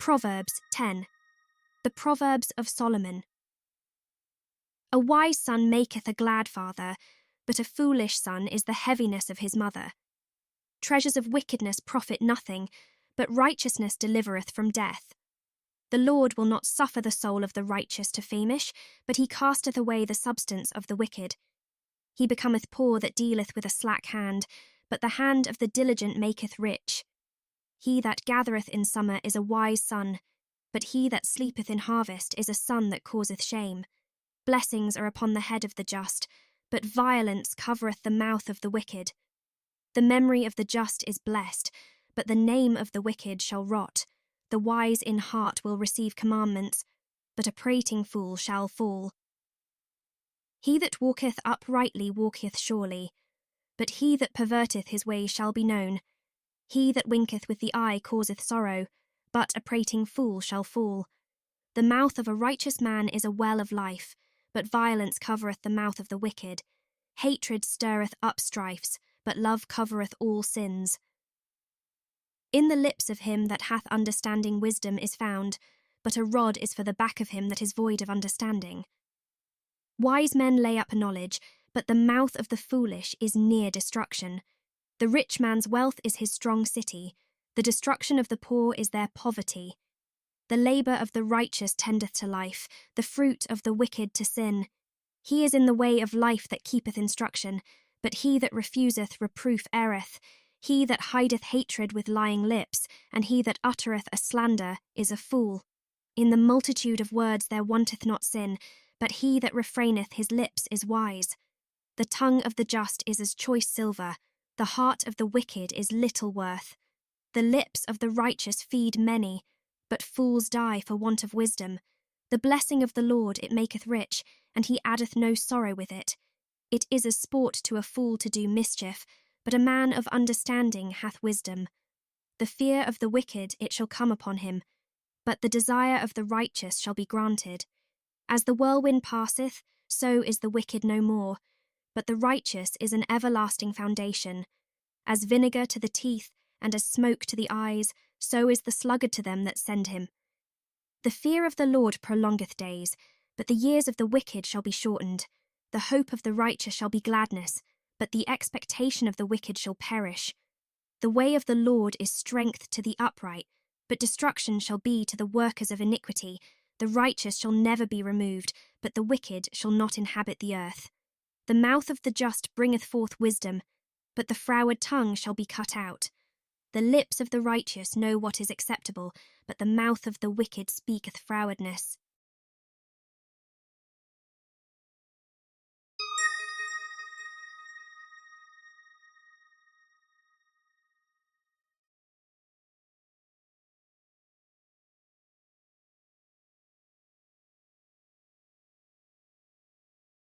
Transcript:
Proverbs 10. The Proverbs of Solomon. A wise son maketh a glad father, but a foolish son is the heaviness of his mother. Treasures of wickedness profit nothing, but righteousness delivereth from death. The Lord will not suffer the soul of the righteous to famish, but he casteth away the substance of the wicked. He becometh poor that dealeth with a slack hand, but the hand of the diligent maketh rich. He that gathereth in summer is a wise son, but he that sleepeth in harvest is a son that causeth shame. Blessings are upon the head of the just, but violence covereth the mouth of the wicked. The memory of the just is blessed, but the name of the wicked shall rot. The wise in heart will receive commandments, but a prating fool shall fall. He that walketh uprightly walketh surely, but he that perverteth his ways shall be known. He that winketh with the eye causeth sorrow, but a prating fool shall fall. The mouth of a righteous man is a well of life, but violence covereth the mouth of the wicked. Hatred stirreth up strifes, but love covereth all sins. In the lips of him that hath understanding wisdom is found, but a rod is for the back of him that is void of understanding. Wise men lay up knowledge, but the mouth of the foolish is near destruction. The rich man's wealth is his strong city, the destruction of the poor is their poverty. The labour of the righteous tendeth to life, the fruit of the wicked to sin. He is in the way of life that keepeth instruction, but he that refuseth reproof erreth. He that hideth hatred with lying lips, and he that uttereth a slander, is a fool. In the multitude of words there wanteth not sin, but he that refraineth his lips is wise. The tongue of the just is as choice silver, the heart of the wicked is little worth. The lips of the righteous feed many, but fools die for want of wisdom. The blessing of the Lord it maketh rich, and he addeth no sorrow with it. It is as sport to a fool to do mischief, but a man of understanding hath wisdom. The fear of the wicked it shall come upon him, but the desire of the righteous shall be granted. As the whirlwind passeth, so is the wicked no more, but the righteous is an everlasting foundation. As vinegar to the teeth, and as smoke to the eyes, so is the sluggard to them that send him. The fear of the Lord prolongeth days, but the years of the wicked shall be shortened. The hope of the righteous shall be gladness, but the expectation of the wicked shall perish. The way of the Lord is strength to the upright, but destruction shall be to the workers of iniquity. The righteous shall never be removed, but the wicked shall not inhabit the earth. The mouth of the just bringeth forth wisdom, but the froward tongue shall be cut out. The lips of the righteous know what is acceptable, but the mouth of the wicked speaketh frowardness.